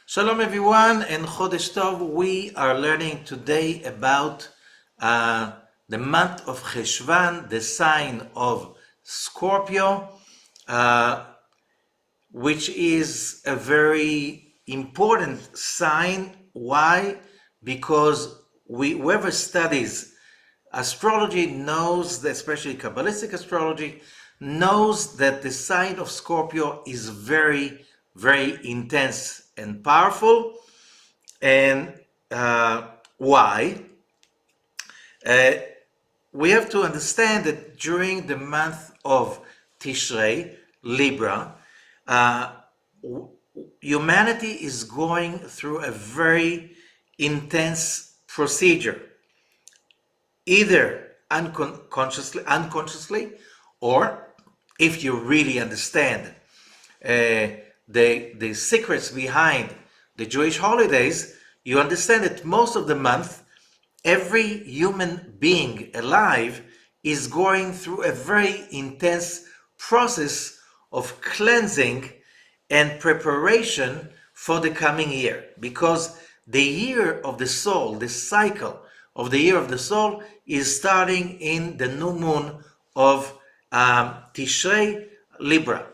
Shalom everyone and Chodesh Tov. We are learning today about the month of Heshvan, the sign of Scorpio, which is a very important sign. Why? Because whoever studies astrology knows, that, especially Kabbalistic astrology, knows that the sign of Scorpio is very, very intense and powerful. And why? We have to understand that during the month of Tishrei, Libra, humanity is going through a very intense procedure, either unconsciously, or if you really understand the secrets behind the Jewish holidays, you understand that most of the month, every human being alive is going through a very intense process of cleansing and preparation for the coming year, because the year of the soul, the cycle of the year of the soul, is starting in the new moon of Tishrei, Libra.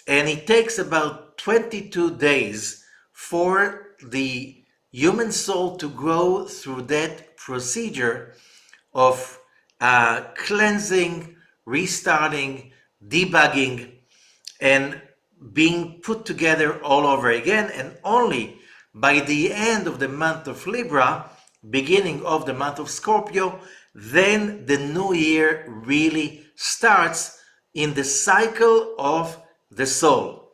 And it takes about 22 days for the human soul to go through that procedure of cleansing, restarting, debugging, and being put together all over again. And only by the end of the month of Libra, beginning of the month of Scorpio, then the new year really starts in the cycle of the soul.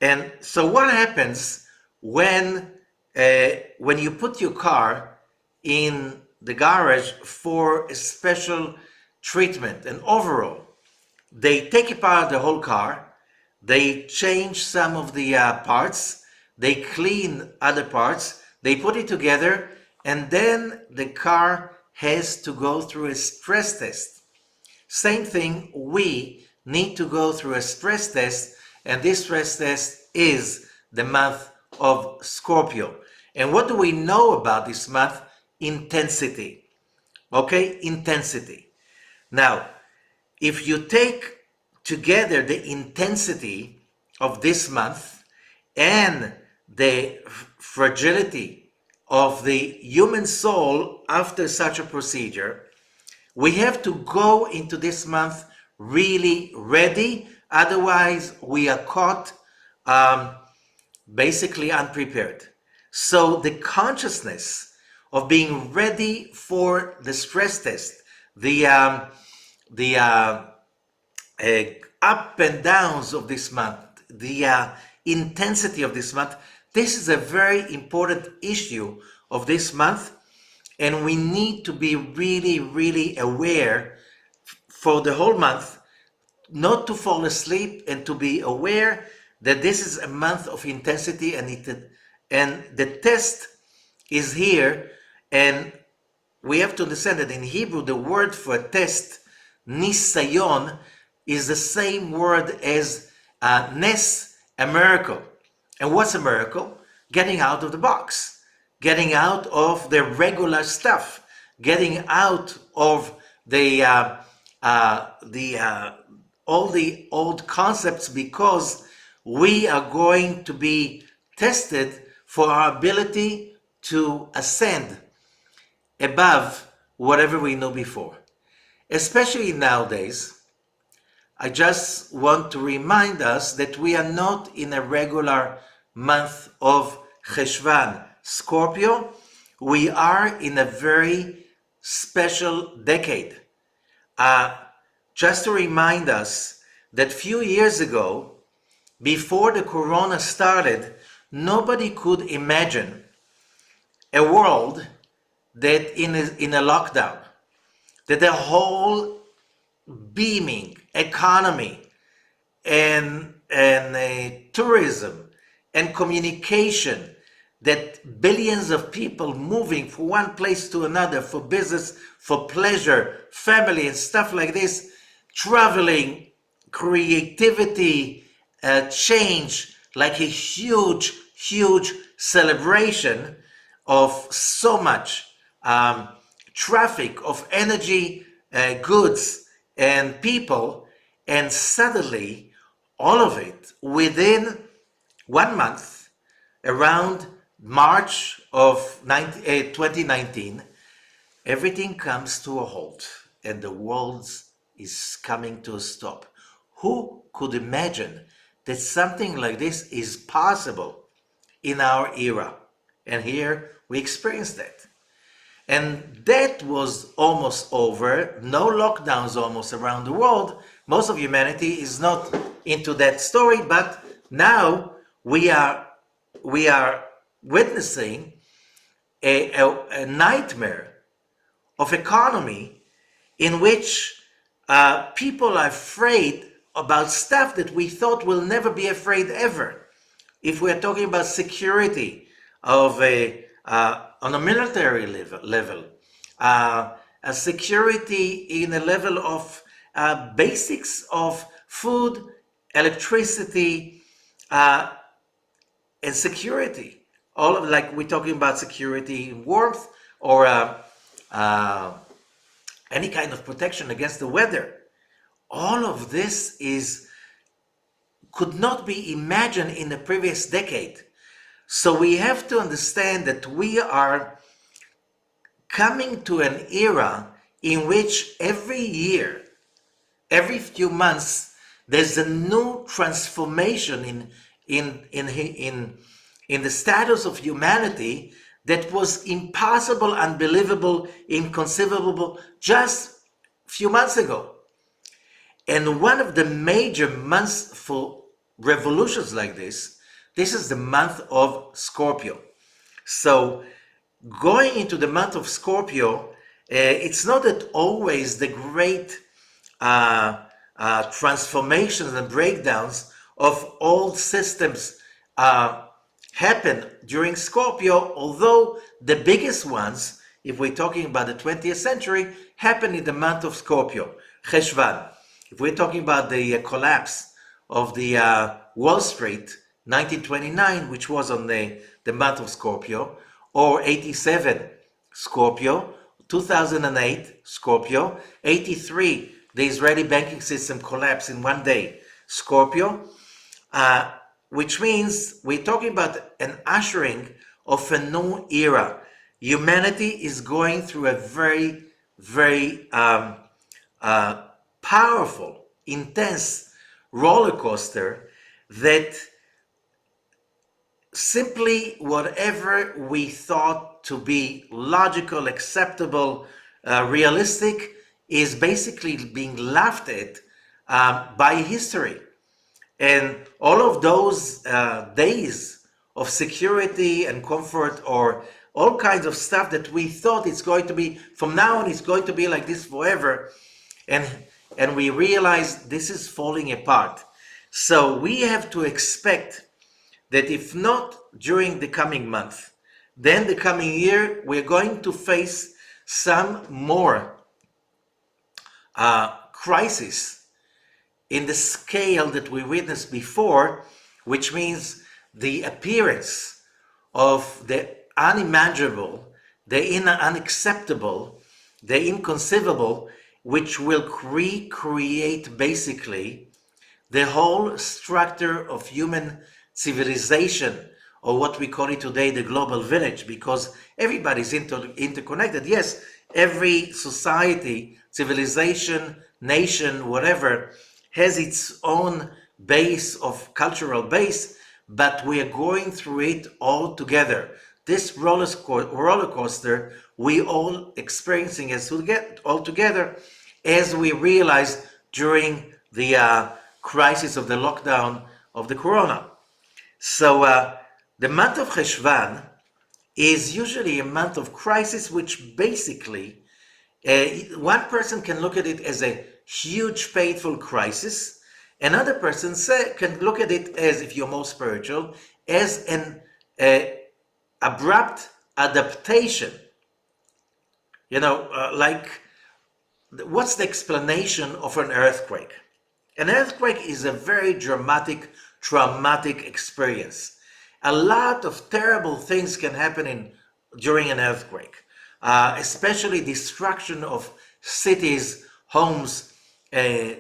And so what happens when you put your car in the garage for a special treatment, an overhaul? They take apart the whole car, they change some of the parts, they clean other parts, they put it together, and then the car has to go through a stress test. Same thing, we need to go through a stress test, and this stress test is the month of Scorpio. And what do we know about this month? Intensity. Okay, intensity. Now, if you take together the intensity of this month and the fragility of the human soul after such a procedure, we have to go into this month really ready. Otherwise, we are caught basically unprepared. So the consciousness of being ready for the stress test, the up and downs of this month, the intensity of this month, this is a very important issue of this month. And we need to be really, really aware for the whole month, not to fall asleep, and to be aware that this is a month of intensity, and the test is here. And we have to understand that in Hebrew, the word for test, nisayon, is the same word as nes, a miracle. And what's a miracle? Getting out of the box, getting out of the regular stuff, getting out of all the old concepts, because we are going to be tested for our ability to ascend above whatever we knew before. Especially nowadays, I just want to remind us that we are not in a regular month of Heshvan, Scorpio. We are in a very special decade. Just to remind us that few years ago, before the corona started, nobody could imagine a world that in a lockdown, that the whole beaming economy and tourism and communication, that billions of people moving from one place to another for business, for pleasure, family and stuff like this, traveling, creativity, change, like a huge huge celebration of so much traffic of energy, goods, and people, and suddenly all of it within 1 month, around March of 2019, everything comes to a halt and the world is coming to a stop. Who could imagine that something like this is possible in our era? And here we experienced that. And that was almost over. No lockdowns almost around the world. Most of humanity is not into that story, but now we are witnessing a nightmare of economy in which people are afraid about stuff that we thought will never be afraid ever. If we're talking about security of on a military level, a security in a level of basics of food, electricity, and security. All of, like, we're talking about security in warmth or any kind of protection against the weather. All of this could not be imagined in the previous decade. So we have to understand that we are coming to an era in which every year, every few months, there's a new transformation in the status of humanity that was impossible, unbelievable, inconceivable just a few months ago. And one of the major months for revolutions like this is the month of Scorpio. So going into the month of Scorpio, it's not that always the great transformations and breakdowns of old systems happen during Scorpio, although the biggest ones, if we're talking about the 20th century, happen in the month of Scorpio, Heshvan. If we're talking about the collapse of the Wall Street, 1929, which was on the month of Scorpio, or 87, Scorpio, 2008, Scorpio, 83, the Israeli banking system collapsed in one day, Scorpio, which means we're talking about an ushering of a new era. Humanity is going through a very, very powerful, intense roller coaster that simply whatever we thought to be logical, acceptable, realistic is basically being laughed at by history. And all of those days of security and comfort, or all kinds of stuff that we thought it's going to be, from now on it's going to be like this forever, and we realize this is falling apart. So we have to expect that if not during the coming month, then the coming year, we're going to face some more crisis in the scale that we witnessed before, which means the appearance of the unimaginable, the unacceptable, the inconceivable, which will recreate basically the whole structure of human civilization, or what we call it today, the global village, because everybody's interconnected. Yes, every society, civilization, nation, whatever, has its own base of cultural base, but we are going through it all together. This roller coaster we all experiencing as we get all together, as we realized during the crisis of the lockdown of the corona. So the month of Heshvan is usually a month of crisis, which basically one person can look at it as a huge painful crisis. Another person can look at it as, if you're more spiritual, as an abrupt adaptation. You know, like, what's the explanation of an earthquake? An earthquake is a very dramatic, traumatic experience. a lot of terrible things can happen during an earthquake, especially destruction of cities, homes, uh,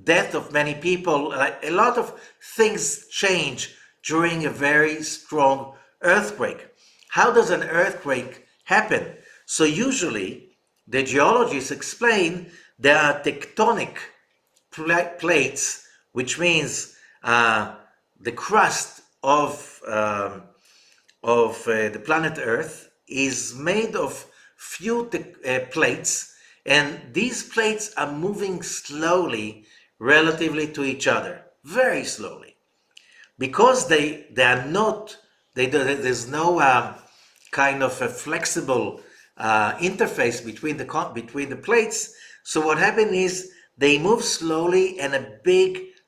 death of many people. A lot of things change during a very strong earthquake. How does an earthquake happen? So usually the geologists explain there are tectonic plates, which means the crust of the planet Earth is made of few plates, and these plates are moving slowly relatively to each other, very slowly, because they are not there's no kind of a flexible interface between the plates. So what happened is they move slowly, and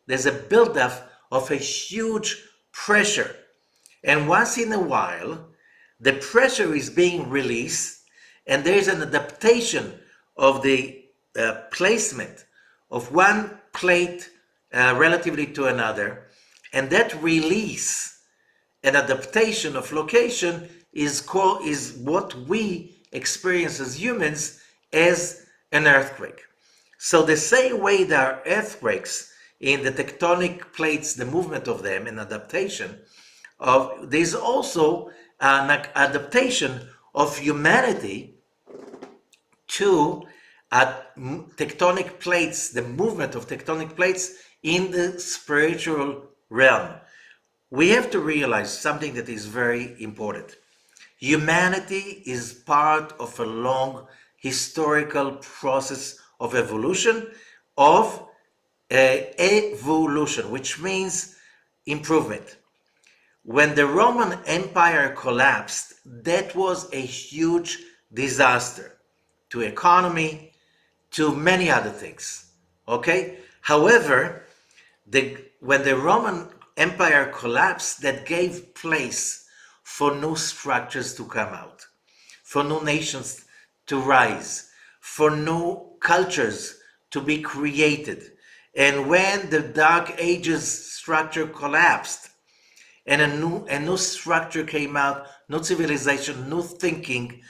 there's a buildup of a huge pressure, and once in a while the pressure is being released, and there is an adaptation of the placement of one plate relatively to another, and that release and adaptation of location is what we experience as humans as an earthquake. So the same way there are earthquakes in the tectonic plates, the movement of them and adaptation there's also an adaptation of humanity to tectonic plates, the movement of tectonic plates in the spiritual realm. We have to realize something that is very important. Humanity is part of a long historical process of evolution, which means improvement. When the Roman Empire collapsed, that was a huge disaster to economy, to many other things. Okay? However, when the Roman Empire collapsed, that gave place for new structures to come out, for new nations to rise, for new cultures to be created. And when the Dark Ages structure collapsed, and a new structure came out, new civilization, new thinking,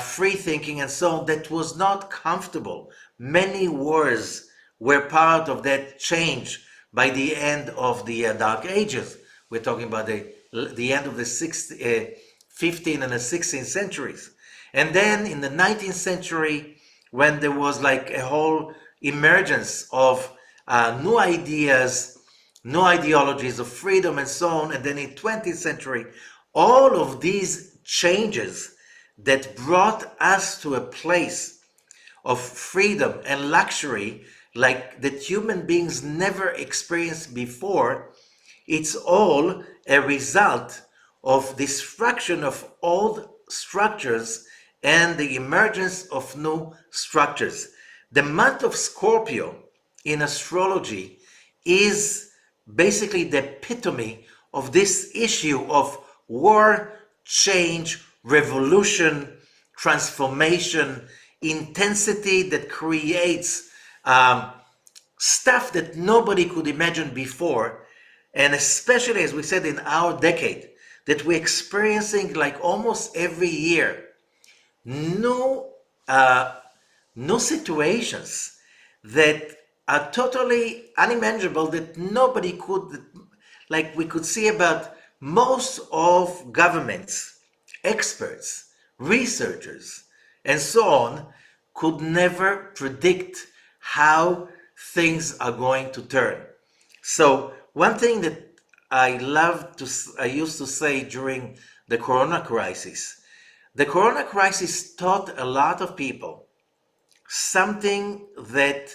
free thinking, and so on, that was not comfortable. Many wars were part of that change by the end of the Dark Ages. We're talking about the end of the 15th and the 16th centuries. And then in the 19th century, when there was like a whole emergence of new ideas, new ideologies of freedom and so on, and then in 20th century, all of these changes that brought us to a place of freedom and luxury like that human beings never experienced before, it's all a result of destruction of old structures and the emergence of new structures. The month of Scorpio in astrology is basically the epitome of this issue of war, change, revolution, transformation, intensity that creates stuff that nobody could imagine before. And especially, as we said, in our decade, that we're experiencing like almost every year, new, new situations that are totally unimaginable, that nobody could, like we could see about most of governments, experts, researchers, and so on, could never predict how things are going to turn. So one thing that I used to say during the Corona crisis, the Corona crisis taught a lot of people something that,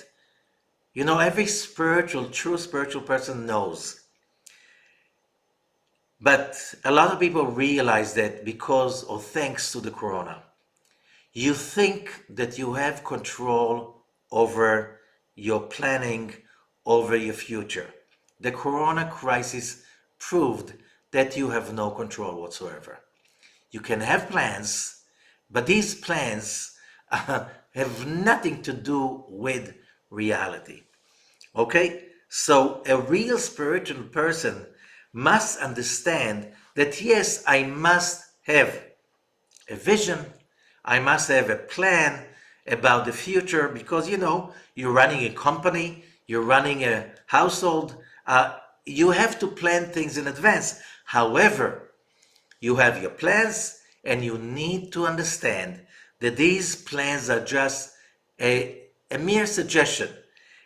you know, every true spiritual person knows. But a lot of people realize that because or thanks to the Corona, you think that you have control over your planning, over your future. The Corona crisis proved that you have no control whatsoever. You can have plans, but these plans have nothing to do with reality. Okay? So a real spiritual person must understand that yes, I must have a vision, I must have a plan about the future, because you're running a company, you're running a household, you have to plan things in advance. However, you have your plans, and you need to understand that these plans are just a mere suggestion.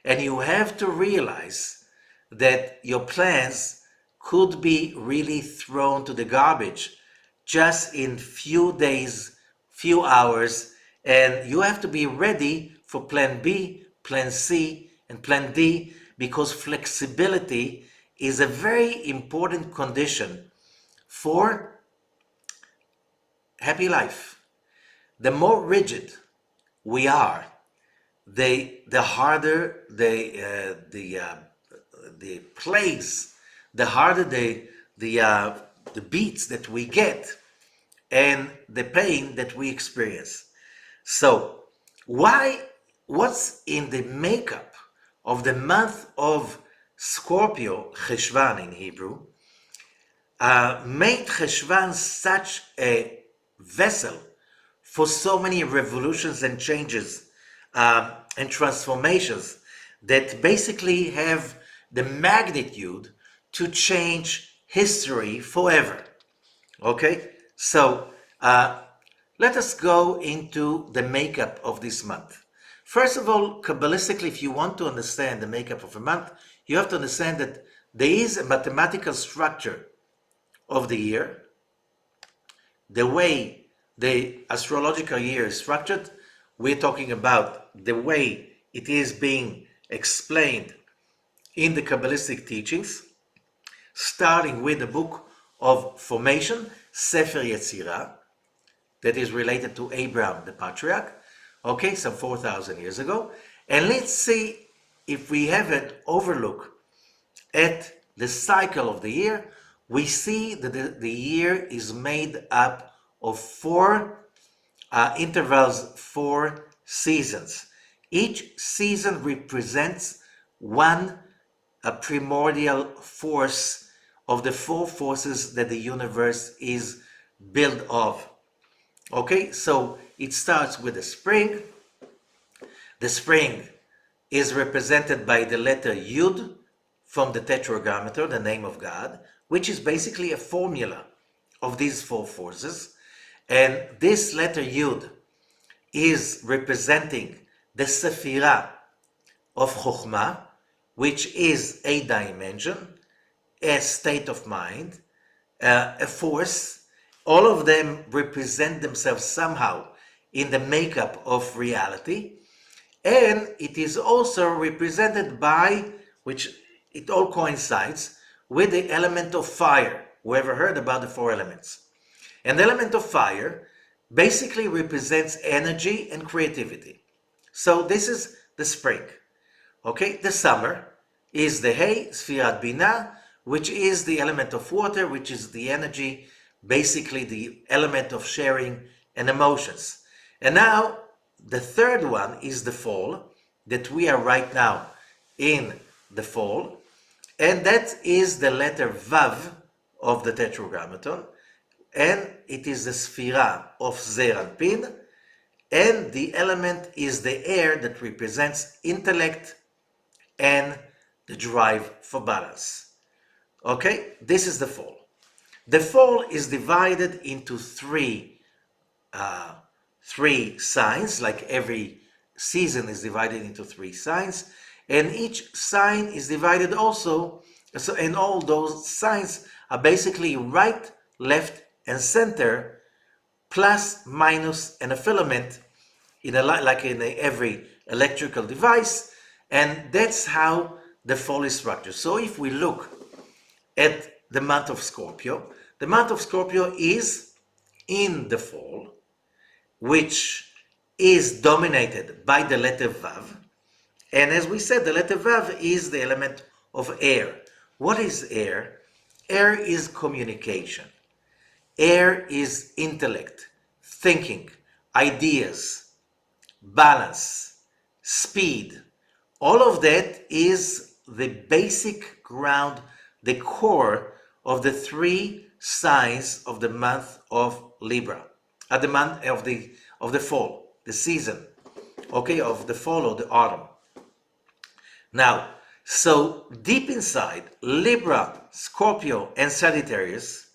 And you have to realize that your plans could be really thrown to the garbage just in few days, few hours, and you have to be ready for plan B, plan C, and plan D, because flexibility is a very important condition for happy life. The more rigid we are, the harder the plays, the harder the beats that we get, and the pain that we experience. So, what's in the makeup of the month of Scorpio, Heshvan in Hebrew, made Heshvan such a vessel for so many revolutions and changes and transformations that basically have the magnitude to change history forever. Okay, so let us go into the makeup of this month. First of all, Kabbalistically, if you want to understand the makeup of a month, you have to understand that there is a mathematical structure of the year. The way the astrological year is structured, we're talking about the way it is being explained in the Kabbalistic teachings, starting with the book of formation, Sefer Yetzirah, that is related to Abraham, the patriarch, okay, some 4,000 years ago. And let's see if we have an overlook at the cycle of the year. We see that the year is made up of four intervals, 4 seasons. Each season represents one primordial force of the 4 forces that the universe is built of. Okay, so it starts with the spring. The spring is represented by the letter Yud from the Tetragrammaton, the name of God, which is basically a formula of these 4 forces. And this letter Yud is representing the Sephirah of Chokhmah, which is a dimension, a state of mind, a force. All of them represent themselves somehow in the makeup of reality. And it is also represented by, which it all coincides, with the element of fire. Whoever heard about the 4 elements? And the element of fire basically represents energy and creativity. So this is the spring. Okay, the summer is the Hey, Sfirat Binah, which is the element of water, which is the energy, basically the element of sharing and emotions. And now the third one is the fall, that we are right now in the fall, and that is the letter Vav of the Tetragrammaton, and it is the Sphira of Zer Anpin, and the element is the air that represents intellect and the drive for balance. Okay, this is the fall. The fall is divided into three signs, like every season is divided into 3 signs, and each sign is divided also, and all those signs are basically right, left, and center, plus, minus, and a filament, like in every electrical device, and that's how the fall is structured. So if we look at the month of Scorpio, the month of Scorpio is in the fall, which is dominated by the letter Vav. And as we said, the letter Vav is the element of air. What is air? Air is communication. Air is intellect, thinking, ideas, balance, speed. All of that is the basic ground, the core of the three signs of the month of Libra, at the month of the fall, the season, okay, of the fall or the autumn. Now, so deep inside Libra, Scorpio, and Sagittarius,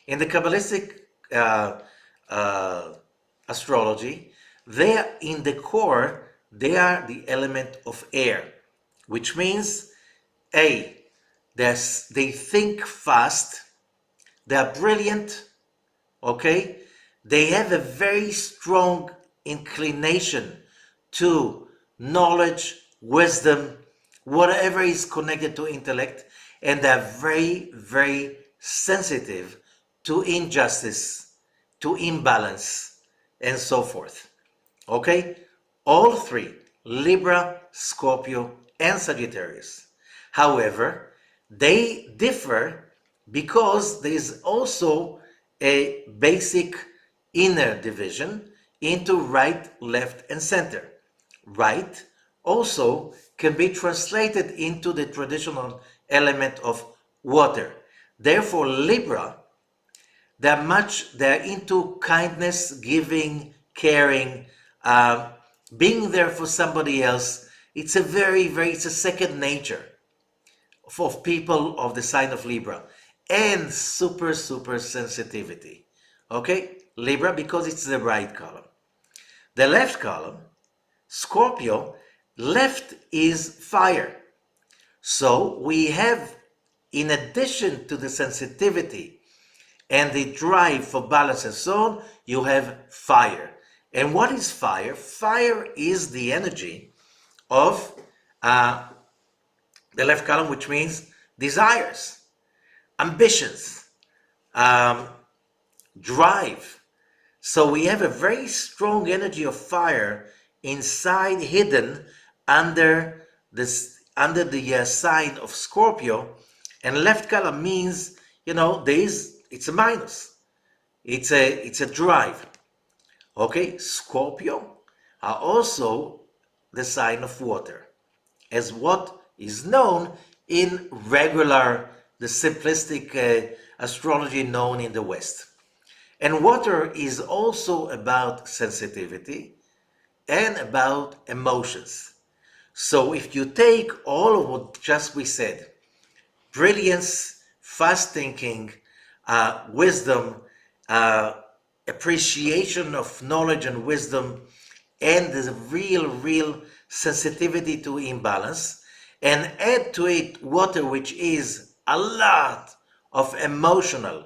in the Kabbalistic astrology, they are in the core, they are the element of air, which means they think fast, they are brilliant, okay? They have a very strong inclination to knowledge, wisdom, whatever is connected to intellect, and they're very, very sensitive to injustice, to imbalance, and so forth. Okay? All three, Libra, Scorpio, and Sagittarius. However, they differ because there is also a basic inner division into right, left, and center. Right also can be translated into the traditional element of water. Therefore, Libra, they're into kindness, giving, caring, being there for somebody else. It's it's a second nature of people of the sign of Libra, and super sensitivity. Okay, Libra, because it's the right column. The left column, Scorpio, left is fire. So we have, in addition to the sensitivity and the drive for balance and so on, you have fire. And what is fire? Fire is the energy of the left column, which means desires, ambitions, drive. So we have a very strong energy of fire inside, hidden under the sign of Scorpio. And left column means, it's a minus. It's a drive. Okay, Scorpio are also the sign of water, as what is known in the simplistic astrology known in the West. And water is also about sensitivity and about emotions. So if you take all of what just we said, brilliance, fast thinking, wisdom, appreciation of knowledge and wisdom, and the real sensitivity to imbalance, and add to it water, which is a lot of emotional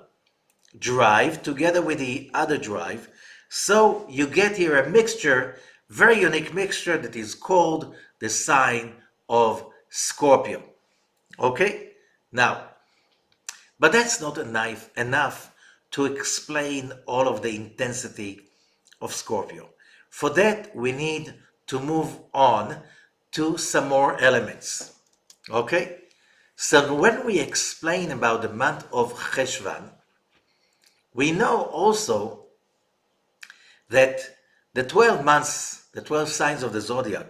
drive together with the other drive. So you get here a mixture, very unique mixture, that is called the sign of Scorpio. Okay? Now, but that's not enough to explain all of the intensity of Scorpio. For that, we need to move on to some more elements. Okay? So when we explain about the month of Heshvan, we know also that the 12 months, the 12 signs of the zodiac,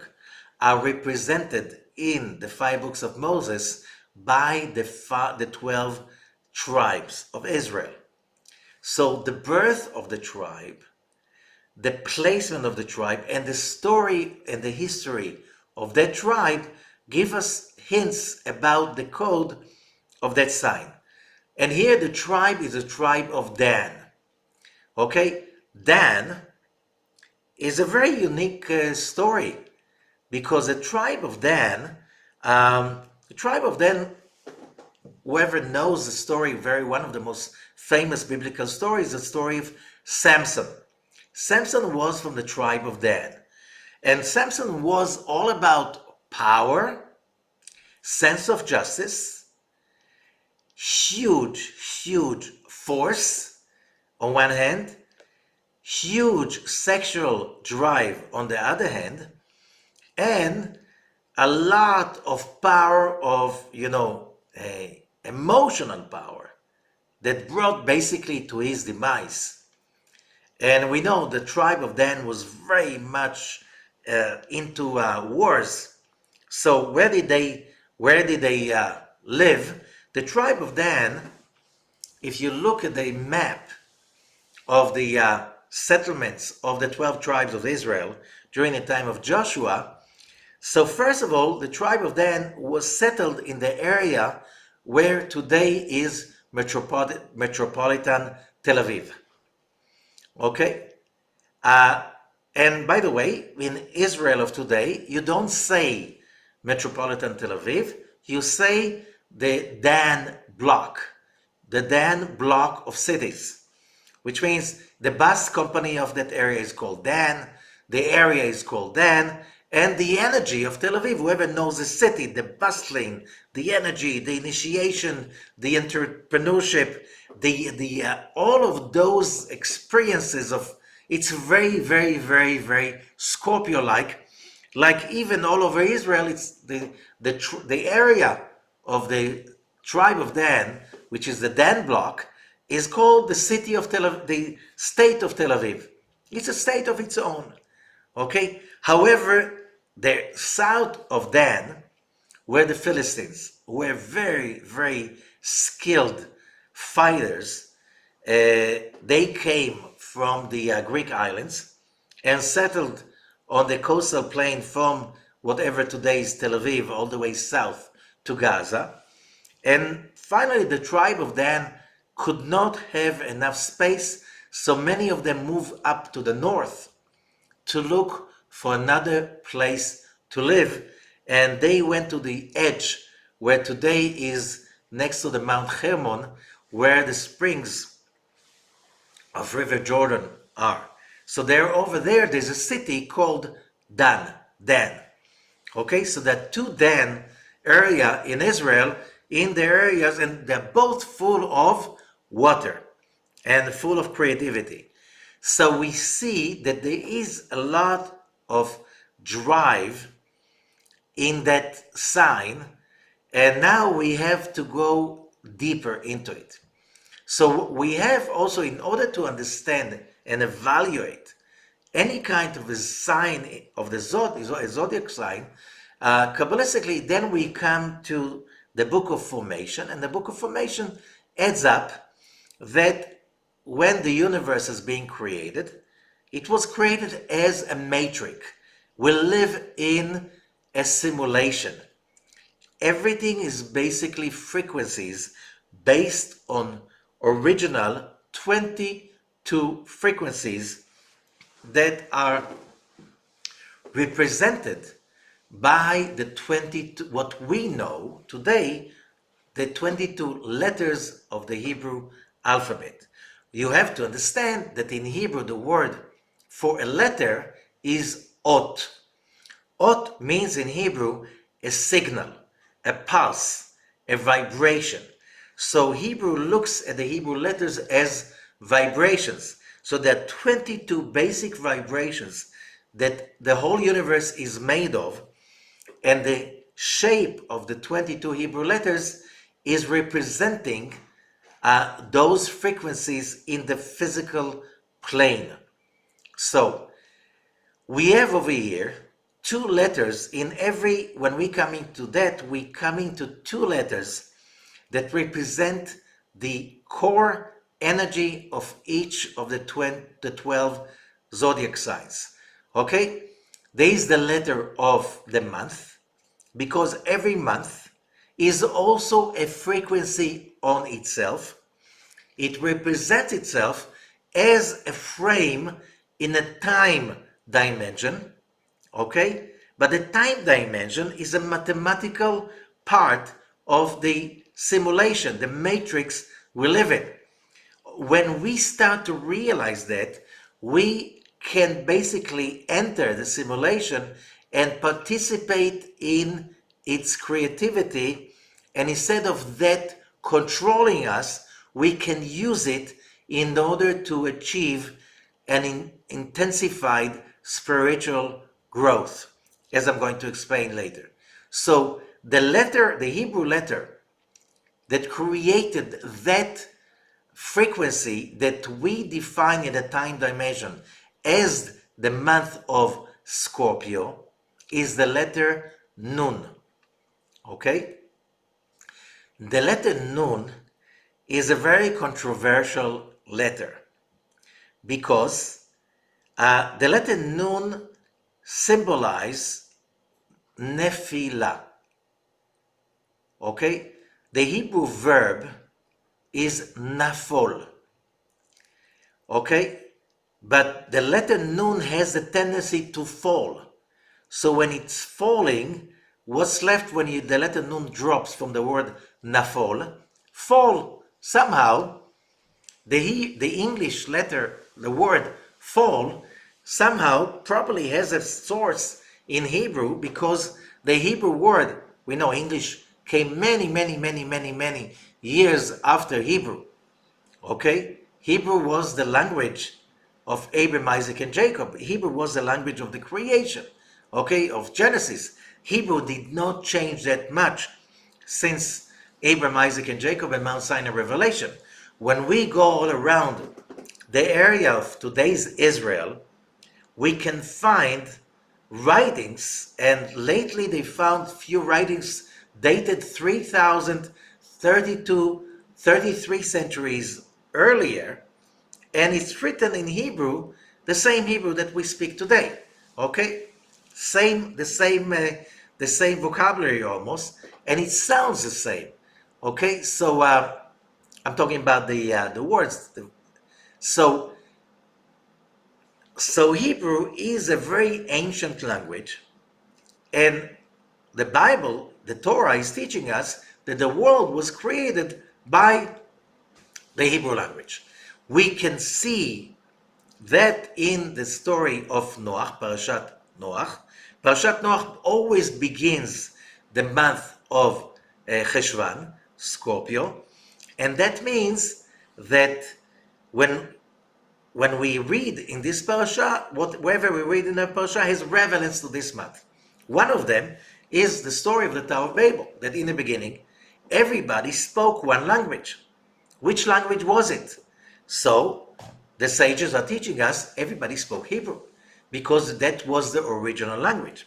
are represented in the 5 books of Moses by the 12 tribes of Israel. So the birth of the tribe, the placement of the tribe, and the story and the history of that tribe give us hints about the code of that sign. And here the tribe is a tribe of Dan. Okay, Dan is a very unique story, because the tribe of Dan, whoever knows the story very, one of the most famous biblical stories, the story of Samson. Samson was from the tribe of Dan. And Samson was all about power, sense of justice, huge force on one hand, huge sexual drive on the other hand, and a lot of power of, emotional power that brought basically to his demise. And we know the tribe of Dan was very much into wars. So where did they live? The tribe of Dan, if you look at the map of the settlements of the 12 tribes of Israel during the time of Joshua, so first of all, the tribe of Dan was settled in the area where today is metropolitan Tel Aviv. Okay? And by the way, in Israel of today, you don't say metropolitan Tel Aviv, you say the Dan block of cities, which means the bus company of that area is called Dan, the area is called Dan, and the energy of Tel Aviv, whoever knows the city, the bustling, the energy, the initiation, the entrepreneurship, the all of those experiences of, it's very, very, very, very Scorpio-like. Like even all over Israel, it's the area of the tribe of Dan, which is the Dan block, is called the city of Tel Aviv, the state of Tel Aviv. It's a state of its own. Okay. However, the south of Dan were the Philistines, who were very, very skilled fighters. They came from the Greek islands and settled on the coastal plain from whatever today is Tel Aviv all the way south to Gaza. And finally, the tribe of Dan could not have enough space, so many of them moved up to the north to look for another place to live, and they went to the edge where today is next to the Mount Hermon, where the springs of River Jordan are. So there, over there, there's a city called Dan. Okay, so that two Dan area in Israel, in the areas, and they're both full of water and full of creativity. So we see that there is a lot of drive in that sign, and now we have to go deeper into it. So we have also, in order to understand and evaluate any kind of a sign of the zodiac sign, Kabbalistically, then we come to the Book of Formation, and the Book of Formation adds up that when the universe is being created, it was created as a matrix. We live in a simulation. Everything is basically frequencies based on original 22 frequencies that are represented by the 22, what we know today, the 22 letters of the Hebrew alphabet. You have to understand that in Hebrew, the word for a letter is ot. Ot means in Hebrew a signal, a pulse, a vibration. So Hebrew looks at the Hebrew letters as vibrations. So there are 22 basic vibrations that the whole universe is made of, and the shape of the 22 Hebrew letters is representing those frequencies in the physical plane. So we have over here two letters in every, when we come into that, we come into two letters that represent the core energy of each of the 12 zodiac signs. Okay, there is the letter of the month, because every month is also a frequency on itself. It represents itself as a frame in a time dimension, okay? But the time dimension is a mathematical part of the simulation, the matrix we live in. When we start to realize that, we can basically enter the simulation and participate in its creativity, and instead of that controlling us, we can use it in order to achieve an intensified spiritual growth, as I'm going to explain later. So the letter, the Hebrew letter that created that frequency that we define in the time dimension as the month of Scorpio is the letter Nun. Okay? The letter Nun is a very controversial letter because the letter Nun symbolizes Nefilah. Okay? The Hebrew verb is nafol. Okay? But the letter Nun has a tendency to fall. So when it's falling, what's left when the letter Nun drops from the word nafol? Fall. Somehow, the English letter, the word fall, somehow probably has a source in Hebrew, because the Hebrew word, we know English came many years after Hebrew. Okay? Hebrew was the language of Abraham, Isaac, and Jacob. Hebrew was the language of the creation, okay, of Genesis. Hebrew did not change that much since Abraham, Isaac, and Jacob and Mount Sinai revelation. When we go all around the area of today's Israel, we can find writings, and lately they found few writings dated 3032, 33 centuries earlier, and it's written in Hebrew, the same Hebrew that we speak today. Okay, the same vocabulary almost, and it sounds the same. Okay, so I'm talking about the words. So Hebrew is a very ancient language, and the Bible, the Torah, is teaching us that the world was created by the Hebrew language. We can see that in the story of Noach, Parashat Noach. Parashat Noach always begins the month of Heshvan, Scorpio, and that means that when we read in this parasha, whatever we read in the parasha has relevance to this month. One of them is the story of the Tower of Babel, that in the beginning, everybody spoke one language. Which language was it? So, the sages are teaching us everybody spoke Hebrew, because that was the original language.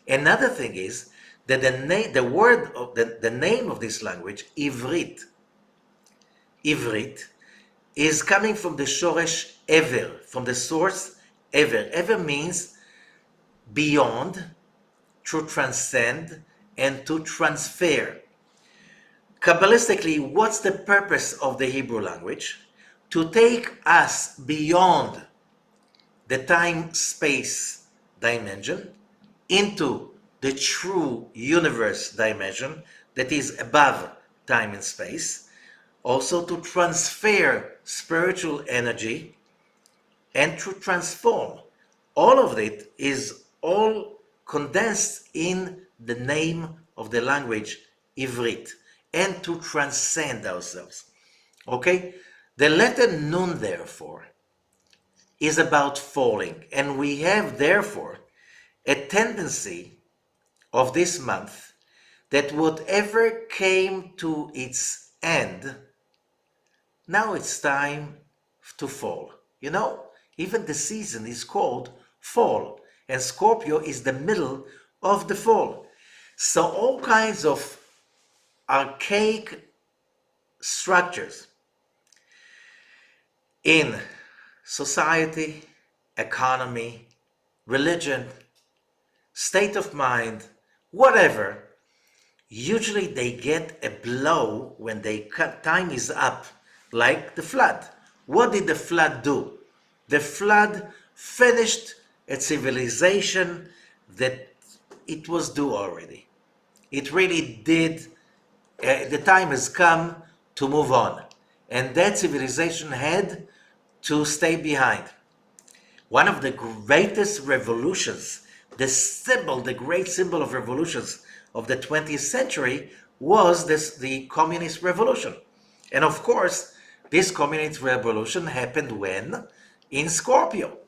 Another thing is that the name of this language, Ivrit, is coming from the shoresh ever, from the source ever. Ever means beyond, to transcend, and to transfer. Kabbalistically, what's the purpose of the Hebrew language? To take us beyond the time-space dimension into the true universe dimension that is above time and space, also to transfer spiritual energy and to transform. All of it is all condensed in the name of the language, Ivrit, and to transcend ourselves. Okay? The letter Nun, therefore, is about falling, and we have, therefore, a tendency of this month that whatever came to its end, now it's time to fall. You know, even the season is called fall, and Scorpio is the middle of the fall. So all kinds of archaic structures in society, economy, religion, state of mind, whatever, usually they get a blow when time is up, like the flood. What did the flood do? The flood finished a civilization that it was due already. It really did. The time has come to move on, and that civilization had to stay behind. One of the greatest revolutions, the great symbol of revolutions of the 20th century was the communist revolution. And of course, this communist revolution happened when? In Scorpio.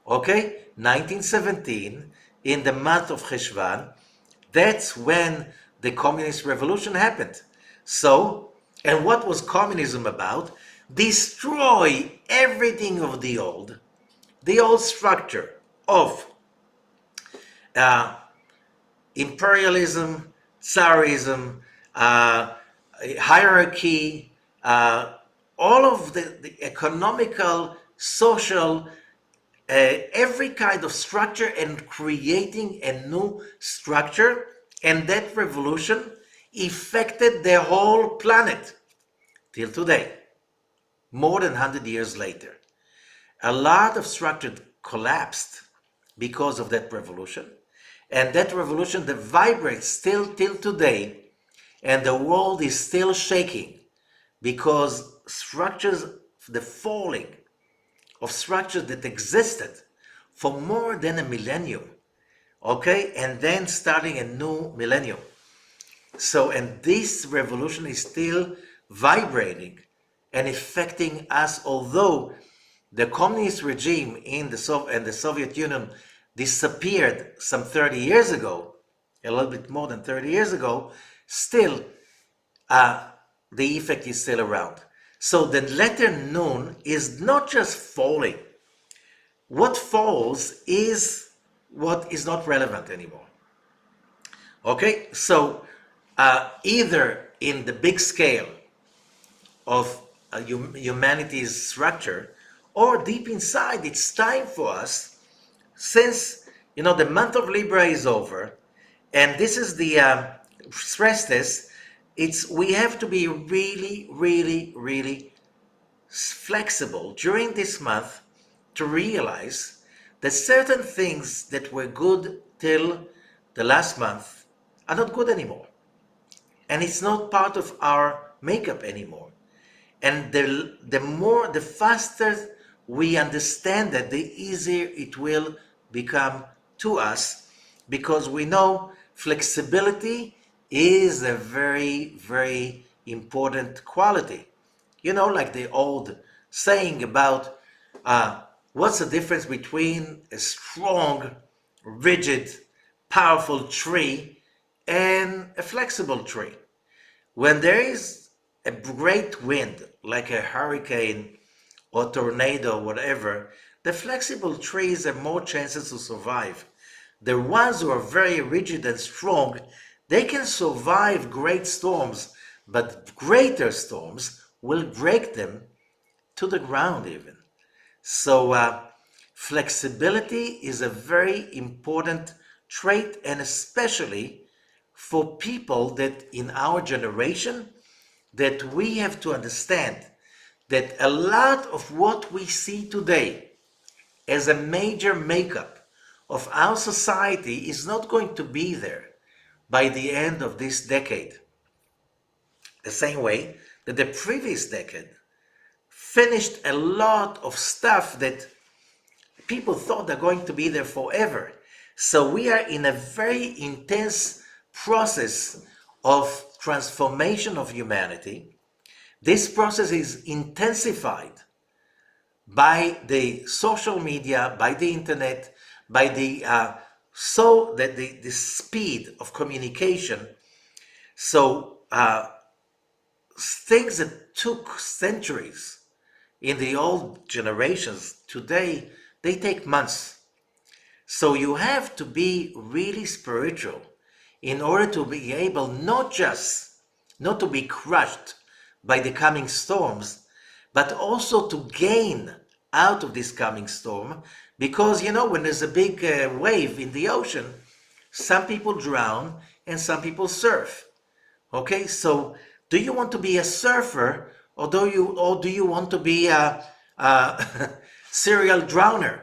Okay? 1917, in the month of Heshvan, that's when the communist revolution happened. So, and what was communism about? Destroy everything of the old structure of imperialism, Tsarism, hierarchy, all of the economical, social, every kind of structure, and creating a new structure. And that revolution affected the whole planet till today, more than 100 years later. A lot of structure collapsed because of that revolution. And that revolution that vibrates still till today, and the world is still shaking because structures, the falling of structures that existed for more than a millennium, okay, and then starting a new millennium. So, and this revolution is still vibrating and affecting us, although the communist regime in the Soviet Union disappeared some 30 years ago, a little bit more than 30 years ago, still the effect is still around. So the letter Nun is not just falling. What falls is what is not relevant anymore. Okay, so either in the big scale of humanity's structure, or deep inside, it's time for us, since the month of Libra is over, and this is the stress test. We have to be really, really, really flexible during this month to realize that certain things that were good till the last month are not good anymore, and it's not part of our makeup anymore. And the faster we understand that, the easier it will become to us, because we know flexibility is a very, very important quality. Like the old saying about what's the difference between a strong, rigid, powerful tree and a flexible tree. When there is a great wind, like a hurricane or tornado, whatever, the flexible trees have more chances to survive. The ones who are very rigid and strong, they can survive great storms, but greater storms will break them to the ground even. So flexibility is a very important trait, and especially for people that in our generation, that we have to understand that a lot of what we see today as a major makeup of our society is not going to be there by the end of this decade. The same way that the previous decade finished a lot of stuff that people thought they're going to be there forever. So we are in a very intense process of transformation of humanity. This process is intensified by the social media, by the internet, by the so that the speed of communication. So things that took centuries in the old generations, today they take months. So you have to be really spiritual in order to be able not to be crushed by the coming storms, but also to gain out of this coming storm. Because when there's a big wave in the ocean, some people drown and some people surf. Okay, so do you want to be a surfer, or do you want to be a serial drowner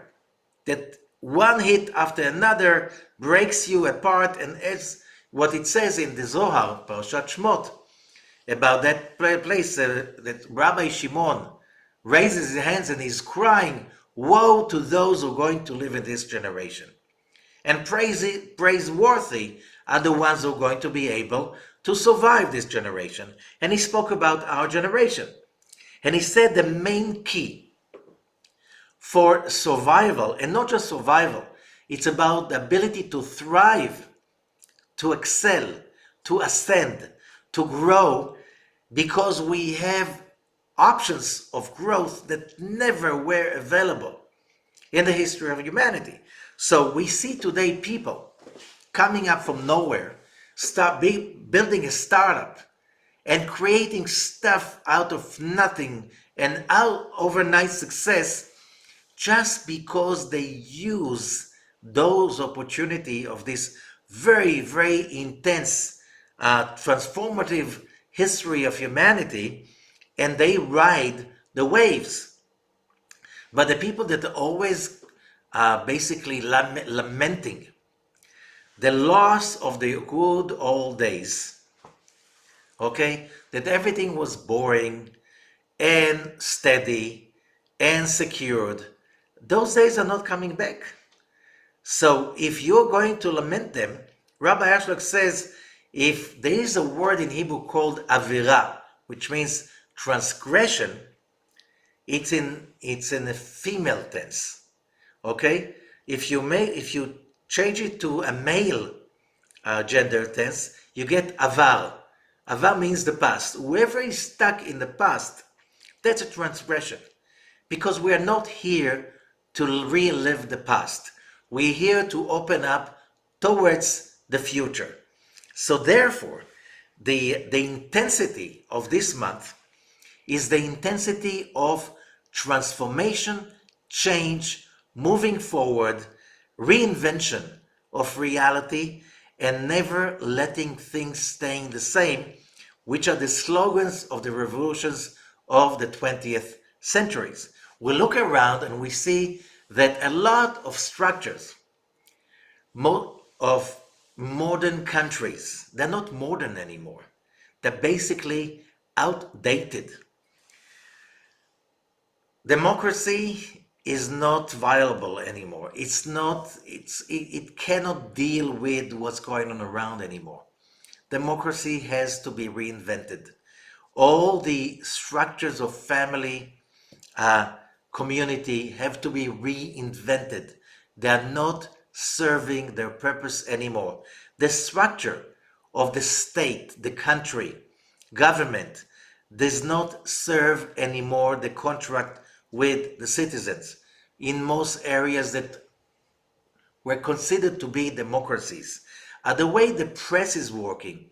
that one hit after another breaks you apart? And it's what it says in the Zohar, Parashat Shmot, about that place that Rabbi Shimon raises his hands and he's crying, "Woe to those who are going to live in this generation." And praiseworthy are the ones who are going to be able to survive this generation. And he spoke about our generation. And he said the main key for survival, and not just survival, it's about the ability to thrive, to excel, to ascend, to grow, because we have options of growth that never were available in the history of humanity. So we see today people coming up from nowhere, building a startup, and creating stuff out of nothing and out overnight success just because they use those opportunity of this very, very intense, transformative history of humanity, and they ride the waves. But the people that are always basically lamenting the loss of the good old days, okay, that everything was boring and steady and secured, those days are not coming back. So if you're going to lament them, Rabbi Ashlock says, if there is a word in Hebrew called avira, which means transgression, it's in a female tense. Okay? If you change it to a male gender tense, you get avar. Avar means the past. Whoever is stuck in the past, that's a transgression. Because we are not here to relive the past. We're here to open up towards the future. So therefore, the intensity of this month is the intensity of transformation, change, moving forward, reinvention of reality, and never letting things staying the same, which are the slogans of the revolutions of the 20th centuries. We look around and we see that a lot of structures of modern countries, they're not modern anymore. They're basically outdated. Democracy is not viable anymore. It cannot deal with what's going on around anymore. Democracy has to be reinvented. All the structures of family, community have to be reinvented. They are not serving their purpose anymore. The structure of the state, the country, government does not serve anymore the contract with the citizens in most areas that were considered to be democracies. The way the press is working,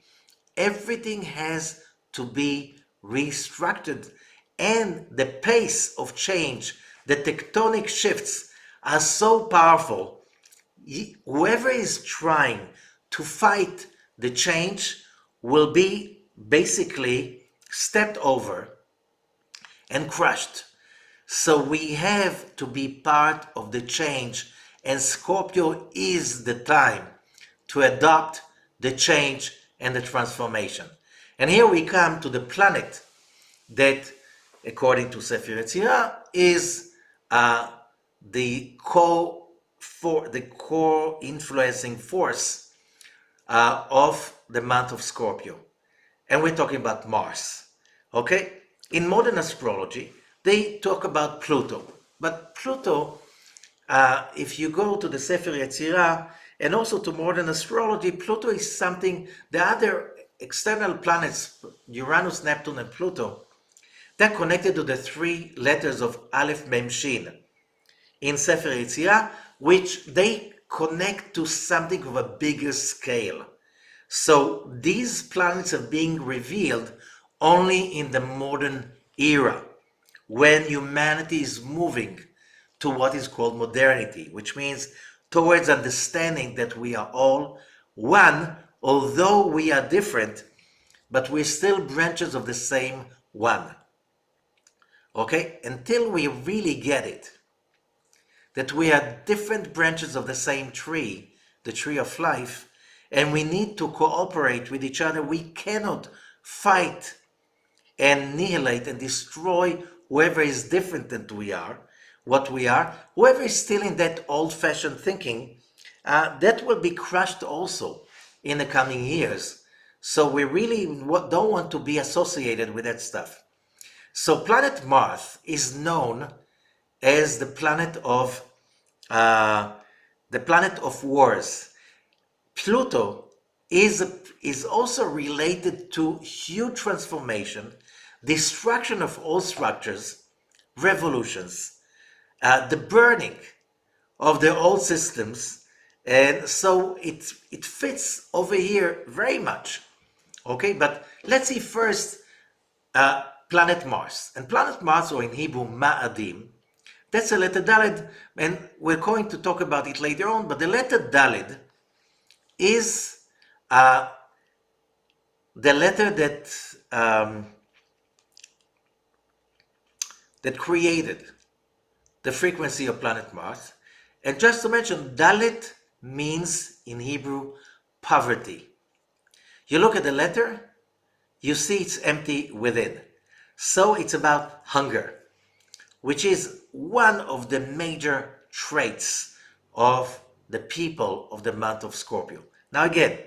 everything has to be restructured, and the pace of change, the tectonic shifts are so powerful. Whoever is trying to fight the change will be basically stepped over and crushed. So we have to be part of the change, and Scorpio is the time to adopt the change and the transformation. And here we come to the planet that, according to Sefer Yetzirah, is the core influencing force of the month of Scorpio. And we're talking about Mars. Okay? In modern astrology, they talk about Pluto. But Pluto, if you go to the Sefer Yetzirah and also to modern astrology, Pluto is something, the other external planets, Uranus, Neptune, and Pluto, they're connected to the three letters of Aleph, Mem, Shin in Sefer Yetzirah, which they connect to something of a bigger scale. So these planets are being revealed only in the modern era, when humanity is moving to what is called modernity, which means towards understanding that we are all one, although we are different, but we're still branches of the same one. Okay? Until we really get it, that we are different branches of the same tree, the tree of life, and we need to cooperate with each other. We cannot fight and annihilate and destroy whoever is different than we are, what we are. Whoever is still in that old-fashioned thinking, that will be crushed also in the coming years. So we really don't want to be associated with that stuff. So planet Mars is known as the planet of wars. Pluto is also related to huge transformation, destruction of all structures, revolutions, the burning of the old systems, and so it fits over here very much. Okay, but let's see first planet Mars. And planet Mars, or in Hebrew, Ma'adim, that's a letter Daled, and we're going to talk about it later on, but the letter Daled is the letter that created the frequency of planet Mars. And just to mention, Dalet means in Hebrew poverty. You look at the letter, you see it's empty within. So it's about hunger, which is one of the major traits of the people of the month of Scorpio. Now again,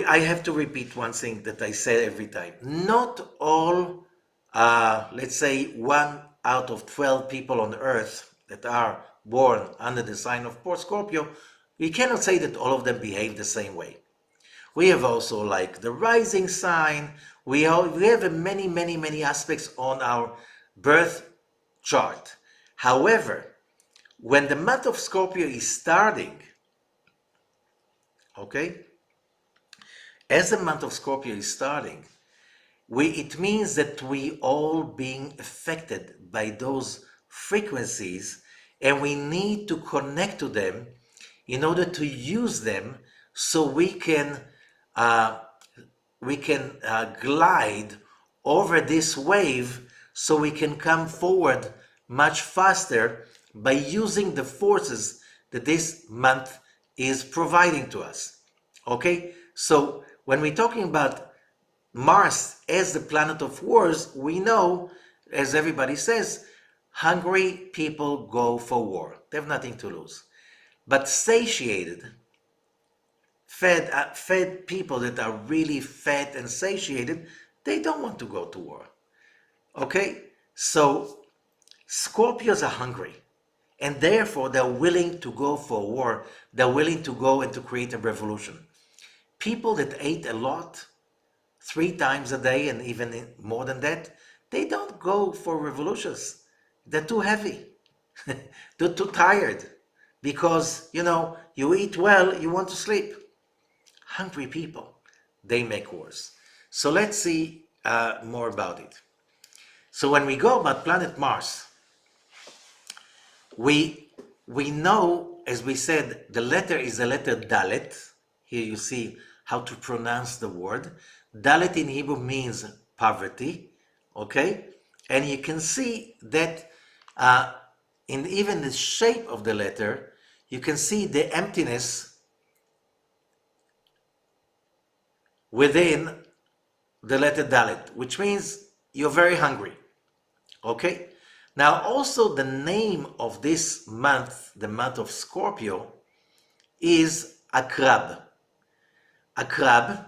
I have to repeat one thing that I say every time. Not all, let's say 1 out of 12 people on earth that are born under the sign of Scorpio, we cannot say that all of them behave the same way. We have also like the rising sign. We have many aspects on our birth chart. However, when the month of Scorpio is starting, okay, as the month of Scorpio is starting, it means that we all being affected by those frequencies, and we need to connect to them in order to use them so we can glide over this wave, so we can come forward much faster by using the forces that this month is providing to us. Okay, so when we're talking about Mars as the planet of wars, we know, as everybody says, hungry people go for war. They have nothing to lose. But satiated, fed people that are really fat and satiated, they don't want to go to war. Okay? So Scorpios are hungry, and therefore they're willing to go for war. They're willing to go and to create a revolution. People that ate a lot, 3 times a day and even more than that, they don't go for revolutions. They're too heavy. They're too tired because, you eat well, you want to sleep. Hungry people, they make wars. So let's see more about it. So when we go about planet Mars, we know, as we said, the letter is the letter Dalet. Here you see how to pronounce the word. Dalet in Hebrew means poverty, okay? And you can see that in even the shape of the letter, you can see the emptiness within the letter Dalet, which means you're very hungry, okay? Now also the name of this month, the month of Scorpio, is Akrab. Akrab,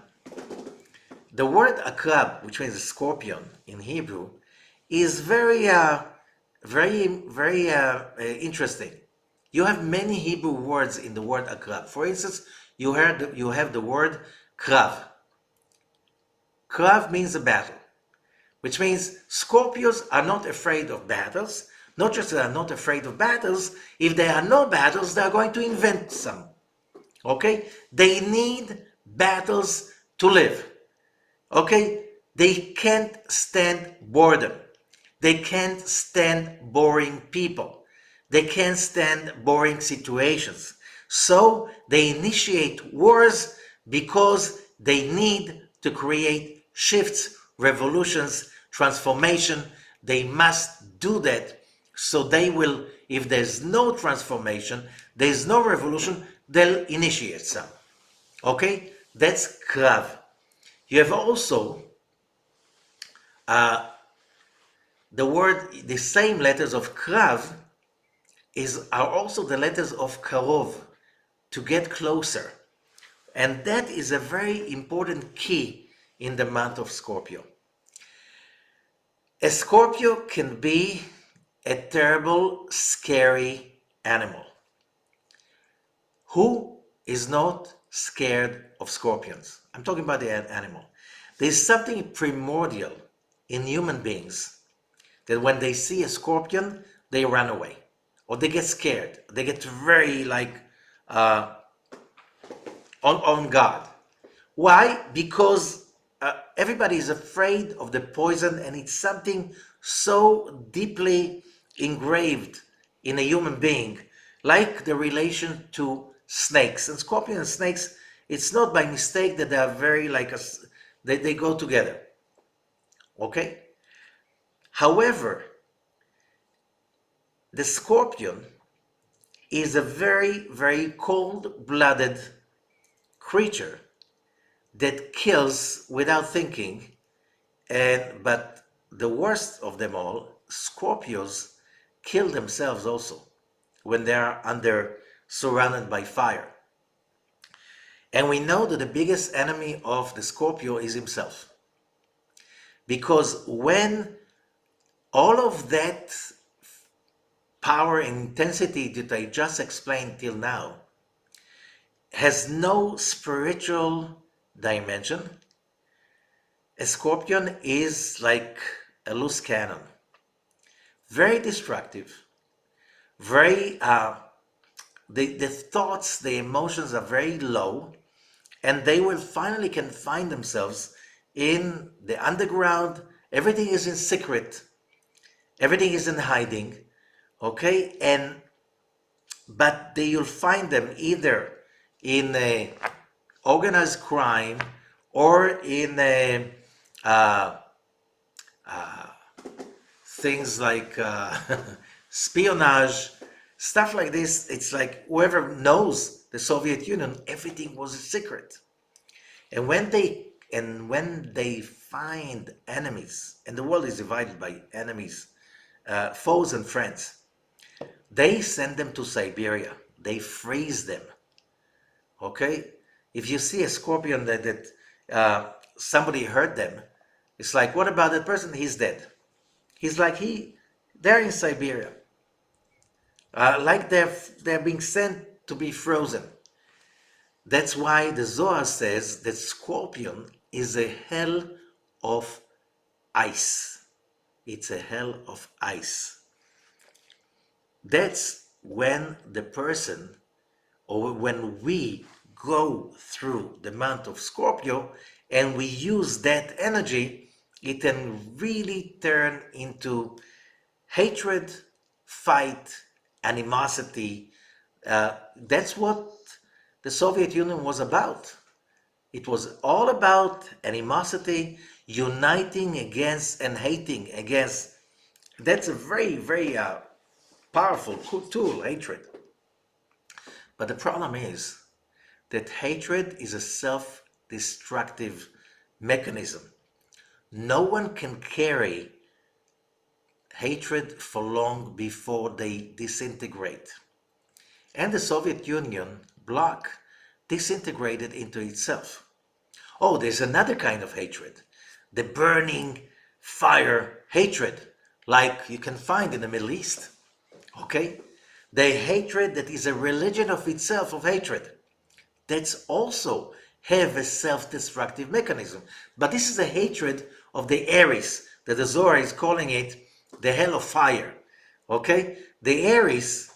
the word Akrab, which means scorpion in Hebrew, is very interesting. You have many Hebrew words in the word Akrab. For instance, you have the word Krav. Krav means a battle, which means Scorpios are not afraid of battles. Not just that they are not afraid of battles, if there are no battles, they are going to invent some. Okay? They need battles to live. Okay? They can't stand boredom. They can't stand boring people. They can't stand boring situations. So they initiate wars because they need to create shifts, revolutions, transformation. They must do that. So they will, if there's no transformation, there's no revolution, they'll initiate some. Okay? That's Krav. You have also the same letters of Krav are also the letters of Karov, to get closer. And that is a very important key in the month of Scorpio. A Scorpio can be a terrible, scary animal. Who is not scared of scorpions? I'm talking about the animal. There's something primordial in human beings that when they see a scorpion, they run away, or they get scared. They get very on guard. Why? Because everybody is afraid of the poison, and it's something so deeply engraved in a human being, like the relation to snakes. And scorpion and snakes, it's not by mistake that they are very like us, they go together. Okay? However, the scorpion is a very, very cold-blooded creature that kills without thinking. But the worst of them all, Scorpios kill themselves also when they are surrounded by fire. And we know that the biggest enemy of the Scorpio is himself. Because when all of that power and intensity that I just explained till now has no spiritual dimension, a scorpion is like a loose cannon, very destructive, very, the thoughts, the emotions are very low, and they will finally can find themselves in the underground. Everything is in secret, everything is in hiding, okay? But you'll find them either in a organized crime or in things like espionage, stuff like this. It's like whoever knows the Soviet Union, everything was a secret. And when they find enemies, and the world is divided by enemies, foes and friends, they send them to Siberia. They freeze them. Okay? If you see a scorpion that somebody hurt them, it's like, what about that person? He's dead. He's like, they're in Siberia. Like they're being sent to be frozen. That's why the Zohar says that scorpion is a hell of ice. It's a hell of ice. That's when the person, or when we go through the month of Scorpio and we use that energy, it can really turn into hatred, fight, animosity. That's what the Soviet Union was about. It was all about animosity, uniting against and hating against. That's a very, very powerful tool, hatred. But the problem is that hatred is a self-destructive mechanism. No one can carry hatred for long before they disintegrate. And the Soviet Union bloc disintegrated into itself. Oh, there's another kind of hatred, the burning fire hatred, like you can find in the Middle East. Okay? The hatred that is a religion of itself, of hatred. That's also have a self-destructive mechanism. But this is a hatred of the Aries, that the Zohar is calling it the hell of fire. Okay? The Aries,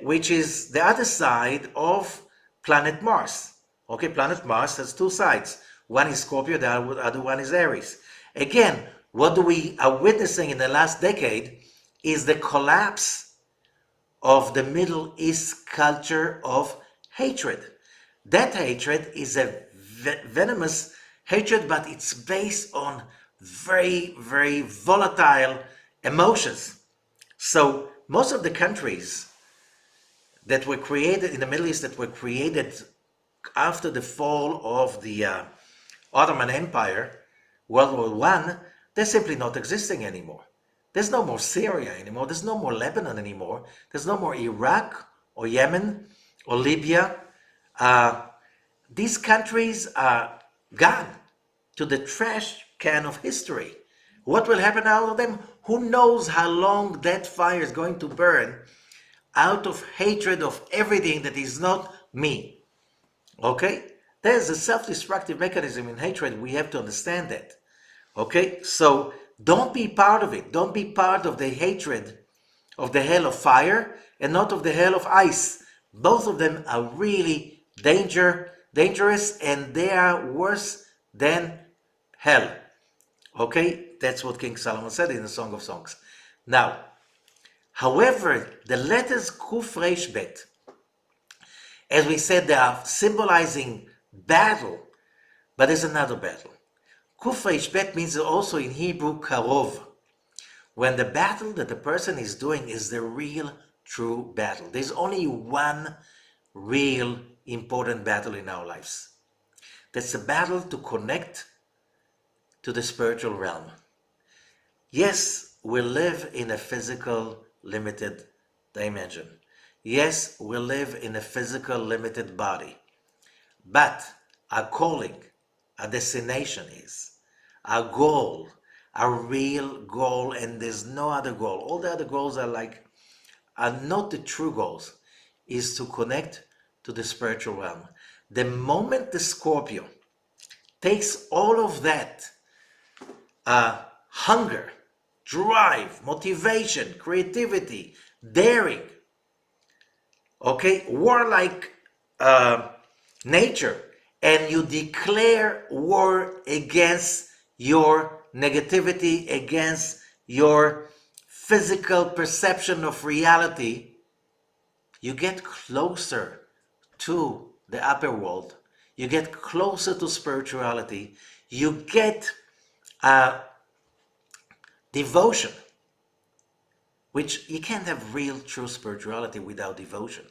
which is the other side of planet Mars. Okay, planet Mars has two sides. One is Scorpio, the other one is Aries. Again, what we are witnessing in the last decade is the collapse of the Middle East culture of hatred. That hatred is a venomous hatred, but it's based on very, very volatile emotions. So most of the countries that were created in the Middle East, that were created after the fall of the Ottoman Empire, World War I, they're simply not existing anymore. There's no more Syria anymore. There's no more Lebanon anymore. There's no more Iraq or Yemen or Libya. These countries are gone to the trash can of history. What will happen out of them? Who knows how long that fire is going to burn out of hatred of everything that is not me. Okay? There's a self-destructive mechanism in hatred. We have to understand that. Okay? So don't be part of it. Don't be part of the hatred of the hell of fire and not of the hell of ice. Both of them are really dangerous, and they are worse then hell. Okay, that's what King Solomon said in the Song of Songs. Now, however, the letters Kuf Reish Bet, as we said, they are symbolizing battle, but there's another battle. Kuf Reish Bet means also in Hebrew karov, when the battle that the person is doing is the real, true battle. There's only one real important battle in our lives. That's a battle to connect to the spiritual realm. Yes, we live in a physical limited dimension. Yes, we live in a physical limited body. But our calling, our destination is, our goal, our real goal, and there's no other goal. All the other goals are not the true goals, is to connect to the spiritual realm. The moment the Scorpio takes all of that hunger, drive, motivation, creativity, daring, okay, warlike nature, and you declare war against your negativity, against your physical perception of reality, you get closer to the upper world, you get closer to spirituality, you get devotion, which you can't have real true spirituality without devotion.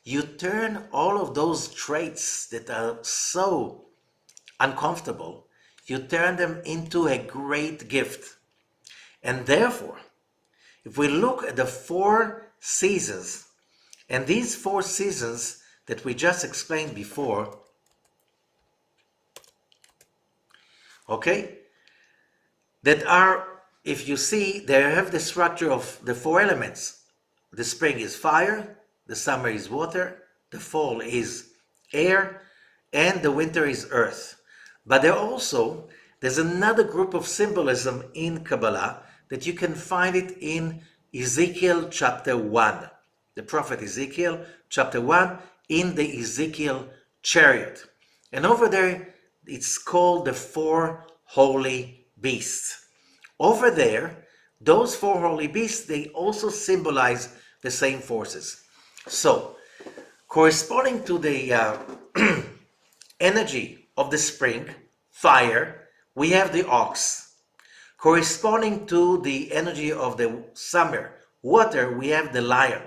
You turn all of those traits that are so uncomfortable, you turn them into a great gift. And therefore, if we look at the 4 seasons, and these 4 seasons that we just explained before, okay, that are, if you see, they have the structure of the 4 elements. The spring is fire, the summer is water, the fall is air, and the winter is earth. But there's another group of symbolism in Kabbalah that you can find it in Ezekiel chapter 1. The prophet Ezekiel chapter 1 in the Ezekiel chariot. And over there, it's called the 4 holy beasts. Over there, those 4 holy beasts, they also symbolize the same forces. So, corresponding to the energy of the spring, fire, we have the ox. Corresponding to the energy of the summer, water, we have the lion.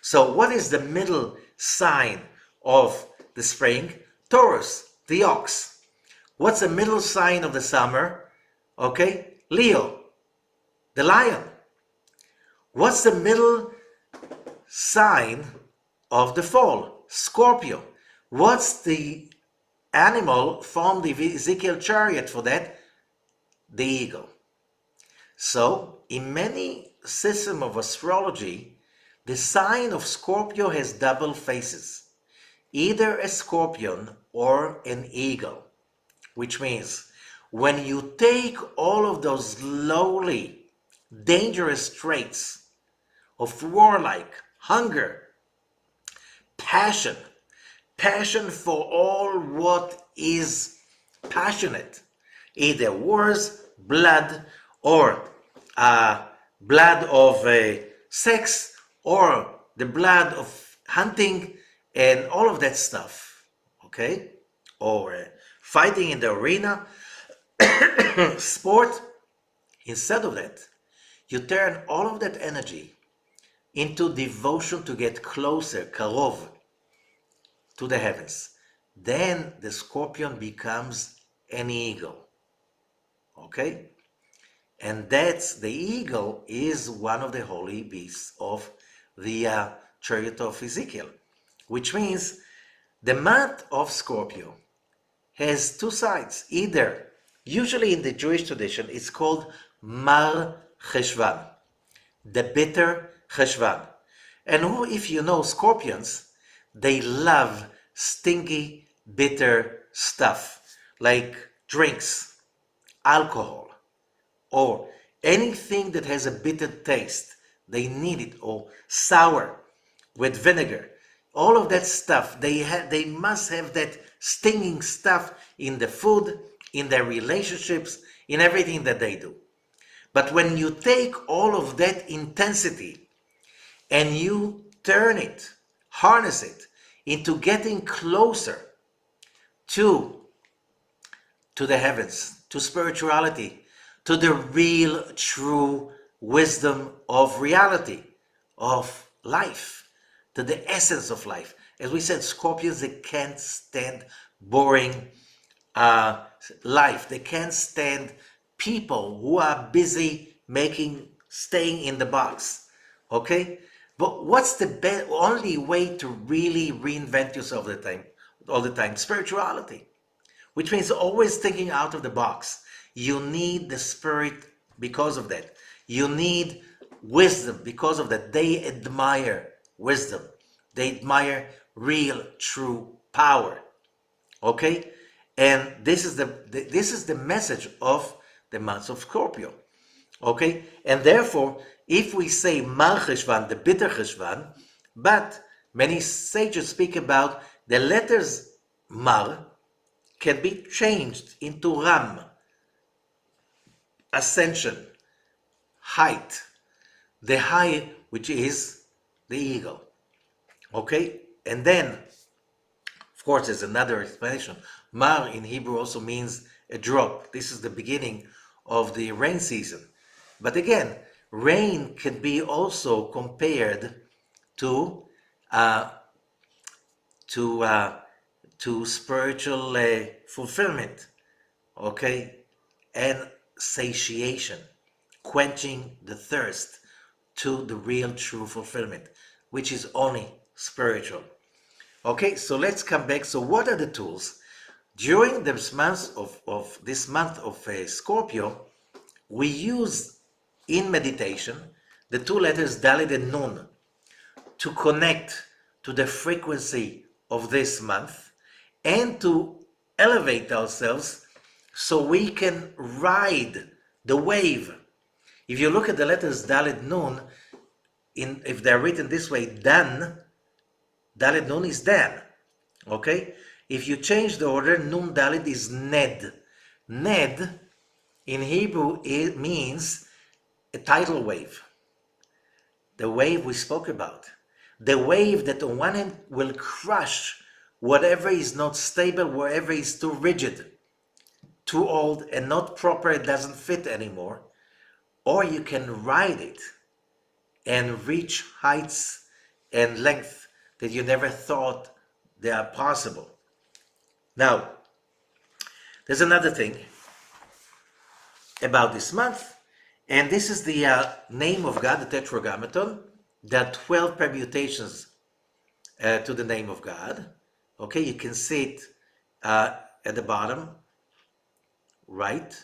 So what is the middle sign of the spring? Taurus, the ox. What's the middle sign of the summer? Okay, Leo, the lion. What's the middle sign of the fall? Scorpio. What's the animal from the Ezekiel chariot for that? The eagle. So, in many systems of astrology, the sign of Scorpio has double faces, either a scorpion or an eagle, which means when you take all of those lowly, dangerous traits of warlike, hunger, passion for all what is passionate, either wars, blood, or blood of sex, or the blood of hunting, and all of that stuff, okay? Or fighting in the arena, sport. Instead of that, you turn all of that energy into devotion to get closer, karov, to the heavens. Then the scorpion becomes an eagle. Okay? And that's the eagle is one of the holy beasts of the chariot of Ezekiel, which means the month of Scorpio has 2 sides. Either, usually in the Jewish tradition, it's called Mar Heshvan, the bitter Heshvan. And who, if you know scorpions, they love stinky, bitter stuff, like drinks, alcohol, or anything that has a bitter taste. They need it, or sour with vinegar. all of that stuff. They must have that stinging stuff in the food, in their relationships, in everything that they do. But when you take all of that intensity and you turn it, harness it into getting closer to the heavens, to spirituality, to the real, true wisdom of reality, of life, to the essence of life. As we said, Scorpions, they can't stand boring life. They can't stand people who are busy staying in the box. Okay? But what's the only way to really reinvent yourself all the time? Spirituality, which means always thinking out of the box. You need the spirit because of that. You need wisdom because of that. They admire wisdom. They admire real, true power. Okay? And this is the message of the month of Scorpio. Okay? And therefore, if we say Mar Ḥeshvan, the bitter Ḥeshvan, but many sages speak about the letters Mar can be changed into Ram, ascension, height, the high, which is the eagle. Okay? And then, of course, there's another explanation. Mar in Hebrew also means a drop. This is the beginning of the rain season. But again, rain can be also compared to spiritual fulfillment, okay, and satiation, quenching the thirst to the real true fulfillment, which is only spiritual. Okay, so let's come back. So what are the tools? During this month of Scorpio, we use in meditation the two letters Dalet and Nun to connect to the frequency of this month and to elevate ourselves so we can ride the wave. If you look at the letters Dalet Nun, if they're written this way, Dan, Dalet Nun is Dan. Okay? If you change the order, Nun Dalet is Ned. Ned in Hebrew it means a tidal wave. The wave we spoke about. The wave that on one hand will crush whatever is not stable, wherever is too rigid, too old and not proper, it doesn't fit anymore. Or you can ride it and reach heights and length that you never thought they are possible. Now, there's another thing about this month, and this is the name of God, the Tetragrammaton. There are 12 permutations to the name of God. Okay, you can see it at the bottom, right?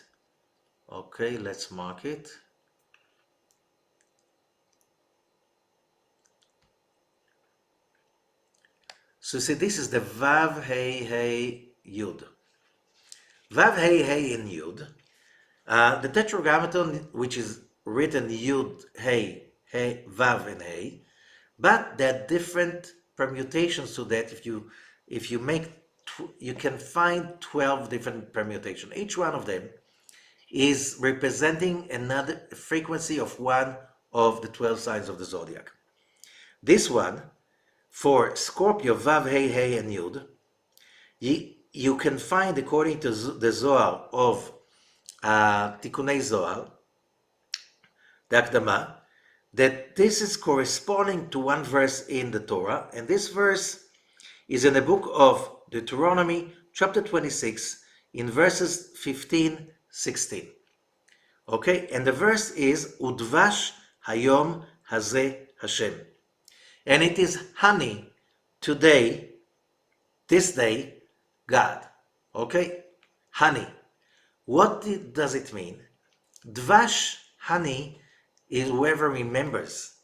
Okay, let's mark it. So see, this is the Vav, Hey, Hey, Yud. Vav, Hey, Hey, and Yud. The Tetragrammaton, which is written Yud, Hey, Hey, Vav, and Hey, but there are different permutations to that. If you make, you can find 12 different permutations. Each one of them is representing another frequency of one of the 12 signs of the zodiac. This one, for Scorpio, Vav, Hey, Hey, and Yud, you can find, according to the Zohar of Tikunei Zohar, the Akdama, that this is corresponding to one verse in the Torah, and this verse is in the book of Deuteronomy, chapter 26, in verses 15-16. Okay, and the verse is Udvash Hayom Hazeh Hashem, and it is honey today, this day, God. Okay, honey. What does it mean? Dvash, honey, is whoever remembers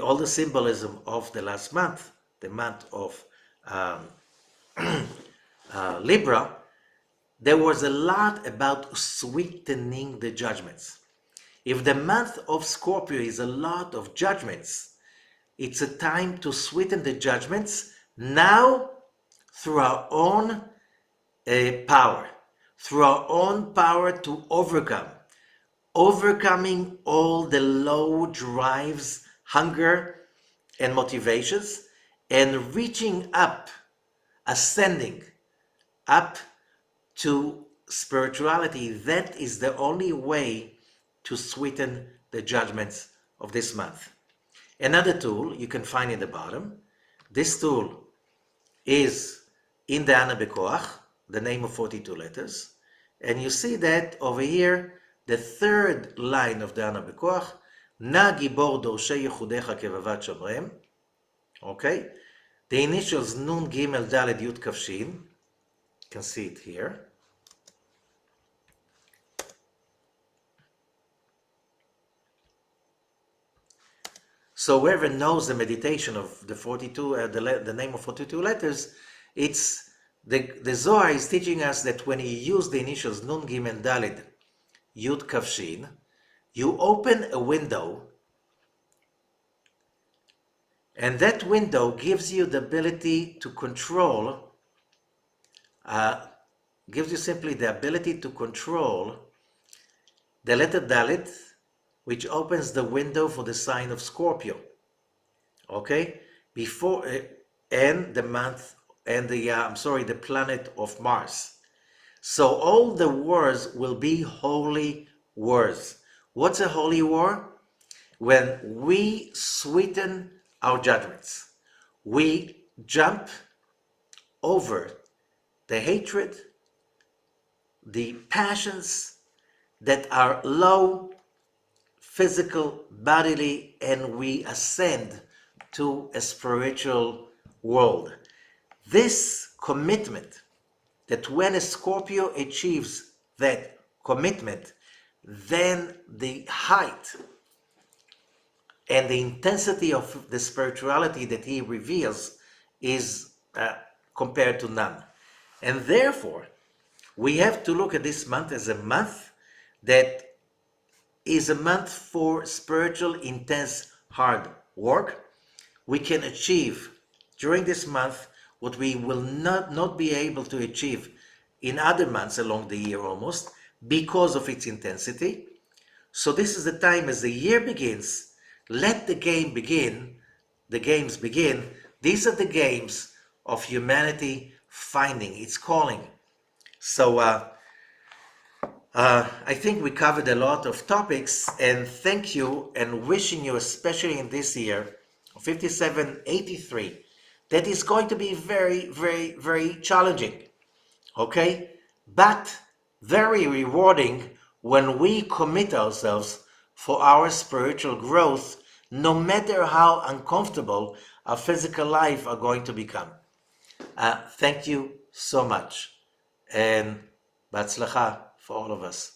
all the symbolism of the last month, the month of Libra. There was a lot about sweetening the judgments. If the month of Scorpio is a lot of judgments, It's a time to sweeten the judgments now through our own power, through our own power to overcoming all the low drives, hunger, and motivations, and reaching up, ascending up to spirituality. That is the only way to sweeten the judgments of this month. Another tool you can find in the bottom. This tool is in the Ana Bekoach, the name of 42 letters. And you see that over here, the third line of the Ana Bekoach, Na Gibor Dorshei Yechudecha Kevavat Shomrem. Okay? The initials Nun Gimel Daled Yud Kaf Shin. You can see it here. So whoever knows the meditation of the 42, the name of 42 letters, it's the Zohar is teaching us that when you use the initials Nun Gimel Daled Yud Kaf Shin, you open a window, and that window gives you the ability to control, gives you simply the ability to control the letter Dalet, which opens the window for the sign of Scorpio. Okay, before and the month and the planet of Mars. So all the wars will be holy wars. What's a holy war? When we sweeten our judgments, we jump over the hatred, the passions that are low, physical, bodily, and we ascend to a spiritual world. This commitment, that when a Scorpio achieves that commitment, then the height and the intensity of the spirituality that he reveals is compared to none. And therefore, we have to look at this month as a month that is a month for spiritual, intense, hard work. We can achieve during this month what we will not be able to achieve in other months along the year almost because of its intensity. So this is the time as the year begins, let the games begin. These are the games of humanity finding its calling. So I think we covered a lot of topics, and thank you, and wishing you, especially in this year, 5783, that is going to be very, very, very challenging, okay? But very rewarding when we commit ourselves for our spiritual growth, no matter how uncomfortable our physical life are going to become. Thank you so much, and Batzlacha for all of us.